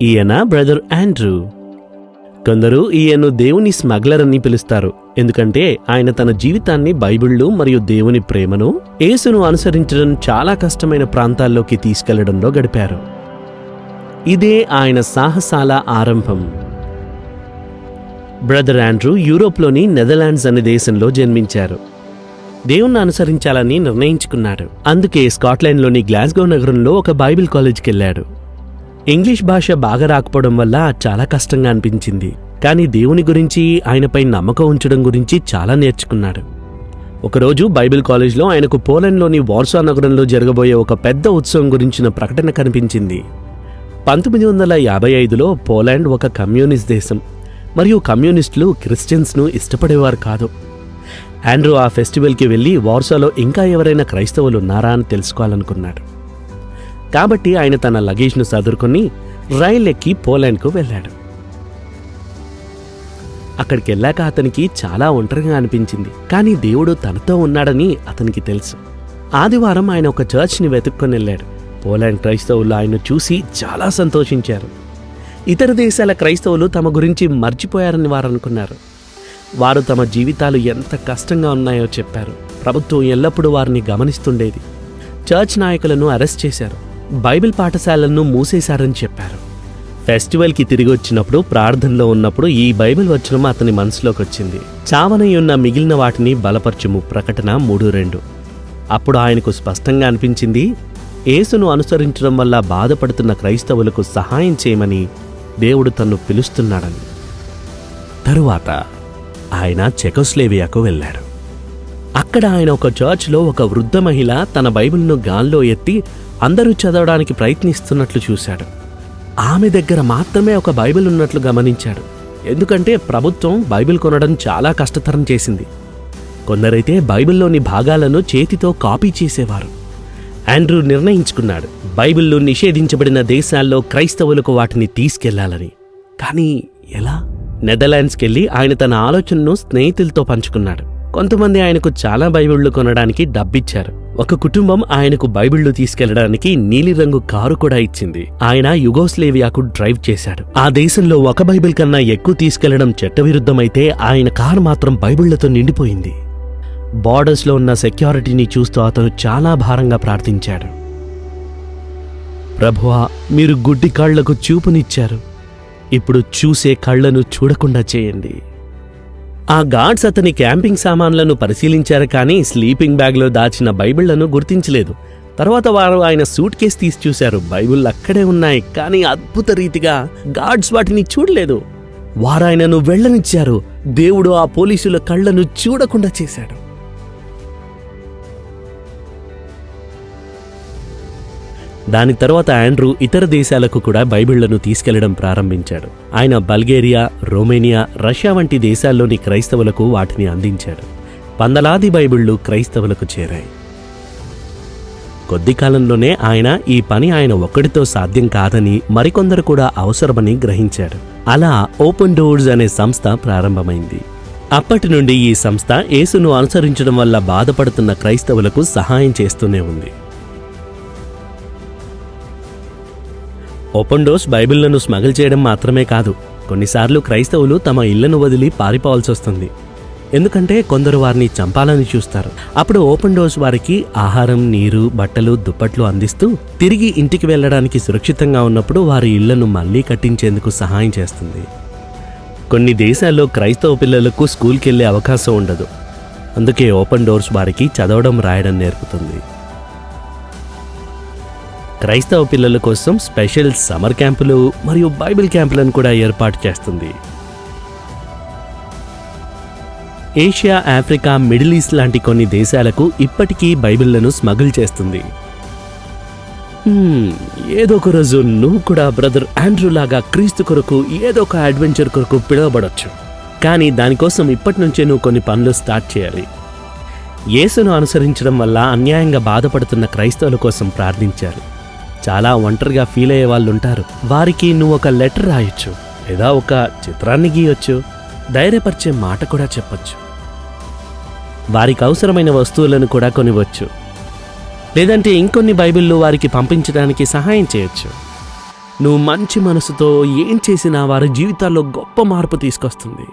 ఈయన brother Andrew. కొందరు ఈయన్ను దేవుని స్మగ్లర్ అని పిలుస్తారు, ఎందుకంటే ఆయన తన జీవితాన్ని బైబిళ్ళు మరియు దేవుని ప్రేమను, యేసును అనుసరించడం చాలా కష్టమైన ప్రాంతాల్లోకి తీసుకెళ్లడంలో గడిపారు. ఇదే ఆయన సాహసాల ఆరంభం. బ్రదర్ ఆండ్రూ యూరోప్లోని నెదర్లాండ్స్ అనే దేశంలో జన్మించారు. దేవుణ్ణి అనుసరించాలని నిర్ణయించుకున్నాడు. అందుకే స్కాట్లాండ్లోని గ్లాస్గో నగరంలో ఒక బైబిల్ కాలేజ్కి వెళ్ళాడు. ఇంగ్లీష్ భాష బాగా రాకపోవడం వల్ల చాలా కష్టంగా అనిపించింది, కానీ దేవుని గురించి, ఆయనపై నమ్మకం ఉంచడం గురించి చాలా నేర్చుకున్నాడు. ఒకరోజు బైబిల్ కాలేజ్లో ఆయనకు పోలాండ్లోని వార్సా నగరంలో జరగబోయే ఒక పెద్ద ఉత్సవం గురించిన ప్రకటన కనిపించింది. 1955లో పోలాండ్ ఒక కమ్యూనిస్ట్ దేశం, మరియు కమ్యూనిస్టులు క్రిస్టియన్స్ను ఇష్టపడేవారు కాదు. ఆండ్రూ ఆ ఫెస్టివల్కి వెళ్ళి వార్సాలో ఇంకా ఎవరైనా క్రైస్తవులు ఉన్నారా అని తెలుసుకోవాలనుకున్నాడు. కాబట్టి ఆయన తన లగేజ్ను సదురుకొని రైలు ఎక్కి పోలాండ్కు వెళ్ళాడు. అక్కడికి వెళ్ళాక అతనికి చాలా ఒంటరిగా అనిపించింది, కానీ దేవుడు తనతో ఉన్నాడని అతనికి తెలుసు. ఆదివారం ఆయన ఒక చర్చ్ని వెతుక్కొని వెళ్ళాడు. పోలాండ్ క్రైస్తవులు ఆయన చూసి చాలా సంతోషించారు. ఇతర దేశాల క్రైస్తవులు తమ గురించి మర్చిపోయారని వారు అనుకున్నారు. వారు తమ జీవితాలు ఎంత కష్టంగా ఉన్నాయో చెప్పారు. ప్రభుత్వం ఎల్లప్పుడూ వారిని గమనిస్తుండేది. చర్చ్ నాయకులను అరెస్ట్ చేశారు, బైబిల్ పాఠశాలలను మూసేశారని చెప్పారు. ఫెస్టివల్కి తిరిగి వచ్చినప్పుడు, ప్రార్థనలో ఉన్నప్పుడు ఈ బైబిల్ వచనం అతని మనసులోకి వచ్చింది. చావనై ఉన్న మిగిలిన వాటిని బలపరచుము, ప్రకటన 3:2. అప్పుడు ఆయనకు స్పష్టంగా అనిపించింది, యేసును అనుసరించడం వల్ల బాధపడుతున్న క్రైస్తవులకు సహాయం చేయమని దేవుడు తన్ను పిలుస్తున్నాడని. తరువాత ఆయన చెకోస్లోవేకియాకు వెళ్ళాడు. అక్కడ ఆయన ఒక చర్చ్లో ఒక వృద్ధ మహిళ తన బైబిల్ను గాల్లో ఎత్తి అందరూ చదవడానికి ప్రయత్నిస్తున్నట్లు చూశాడు. ఆమె దగ్గర మాత్రమే ఒక బైబిల్ ఉన్నట్లు గమనించాడు, ఎందుకంటే ప్రభుత్వం బైబిల్ కొనడం చాలా కష్టతరం చేసింది. కొందరైతే బైబిల్లోని భాగాలను చేతితో కాపీ చేసేవారు. ఆండ్రూ నిర్ణయించుకున్నాడు, బైబిల్లో నిషేధించబడిన దేశాల్లో క్రైస్తవులకు వాటిని తీసుకెళ్లాలని. కానీ ఎలా? నెదర్లాండ్స్కెళ్ళి ఆయన తన ఆలోచనను స్నేహితులతో పంచుకున్నాడు. కొంతమంది ఆయనకు చాలా బైబిళ్లు కొనడానికి డబ్బిచ్చారు. ఒక కుటుంబం ఆయనకు బైబిళ్లు తీసుకెళ్లడానికి నీలిరంగు కారు కూడా ఇచ్చింది. ఆయన యుగోస్లేవియాకు డ్రైవ్ చేశాడు. ఆ దేశంలో ఒక బైబిల్ కన్నా ఎక్కువ తీసుకెళ్లడం చట్టవిరుద్ధమైతే ఆయన కారు మాత్రం బైబిళ్లతో నిండిపోయింది. బార్డర్స్లో ఉన్న సెక్యూరిటీని చూస్తూ అతను చాలా భారంగా ప్రార్థించాడు. ప్రభువా, మీరు గుడ్డి కళ్లకు చూపునిచ్చారు, ఇప్పుడు చూసే కళ్లను చూడకుండా చేయండి. ఆ గార్డ్స్ అతని క్యాంపింగ్ సామాన్లను పరిశీలించారు, కానీ స్లీపింగ్ బ్యాగ్లో దాచిన బైబిళ్లను గుర్తించలేదు. తర్వాత వారు ఆయన సూట్ కేసు తీసి చూశారు. బైబిల్ అక్కడే ఉన్నాయి, కానీ అద్భుత రీతిగా గార్డ్స్ వాటిని చూడలేదు. వారు ఆయనను వెళ్లనిచ్చారు. దేవుడు ఆ పోలీసుల కళ్లను చూడకుండా చేశాడు. దాని తర్వాత ఆండ్రూ ఇతర దేశాలకు కూడా బైబిళ్లను తీసుకెళ్లడం ప్రారంభించాడు. ఆయన బల్గేరియా, రొమేనియా, రష్యా వంటి దేశాల్లోని క్రైస్తవులకు వాటిని అందించాడు. వందలాది బైబిళ్లు క్రైస్తవులకు చేరాయి. కొద్ది కాలంలోనే ఈ పని ఆయన ఒక్కడితో సాధ్యం కాదని, మరికొందరు కూడా అవసరమని గ్రహించాడు. అలా ఓపెన్ డోర్స్ అనే సంస్థ ప్రారంభమైంది. అప్పటి నుండి ఈ సంస్థ యేసును అనుసరించడం వల్ల బాధపడుతున్న క్రైస్తవులకు సహాయం చేస్తూనే ఉంది. ఓపెన్ డోర్స్ బైబిళ్లను స్మగిల్ చేయడం మాత్రమే కాదు, కొన్నిసార్లు క్రైస్తవులు తమ ఇళ్లను వదిలి పారిపోవాల్సి వస్తుంది. ఎందుకంటే కొందరు వారిని చంపాలని చూస్తారు. అప్పుడు ఓపెన్ డోర్స్ వారికి ఆహారం, నీరు, బట్టలు, దుప్పట్లు అందిస్తూ తిరిగి ఇంటికి వెళ్లడానికి సురక్షితంగా ఉన్నప్పుడు వారి ఇళ్లను మళ్లీ కట్టించేందుకు సహాయం చేస్తుంది. కొన్ని దేశాల్లో క్రైస్తవ పిల్లలకు స్కూల్కి వెళ్లే అవకాశం ఉండదు. అందుకే ఓపెన్ డోర్స్ వారికి చదవడం, రాయడం నేర్పుతుంది. క్రైస్తవ పిల్లల కోసం స్పెషల్ సమ్మర్ క్యాంపులు మరియు బైబిల్ క్యాంపులను కూడా ఏర్పాటు చేస్తుంది. ఏషియా, ఆఫ్రికా, మిడిల్ ఈస్ట్ లాంటి కొన్ని దేశాలకు ఇప్పటికీ బైబిళ్లను స్మగిల్ చేస్తుంది. ఏదో ఒక రోజు నువ్వు కూడా బ్రదర్ ఆండ్రూ లాగా క్రీస్తు కొరకు ఏదో ఒక అడ్వెంచర్ కొరకు పిలువబడొచ్చు. కానీ దానికోసం ఇప్పటి నుంచే నువ్వు కొన్ని పనులు స్టార్ట్ చేయాలి. యేసును అనుసరించడం వల్ల అన్యాయంగా బాధపడుతున్న క్రైస్తవుల కోసం ప్రార్థించాలి. చాలా ఒంటరిగా ఫీల్ అయ్యే వాళ్ళు ఉంటారు. వారికి నువ్వు ఒక లెటర్ రాయొచ్చు, లేదా ఒక చిత్రాన్ని గీయొచ్చు, ధైర్యపరిచే మాట కూడా చెప్పొచ్చు. వారికి అవసరమైన వస్తువులను కూడా కొనివచ్చు, లేదంటే ఇంకొన్ని బైబిళ్ళు వారికి పంపించడానికి సహాయం చేయొచ్చు. నువ్వు మంచి మనసుతో ఏం చేసినా వారి జీవితాల్లో గొప్ప మార్పు తీసుకొస్తుంది.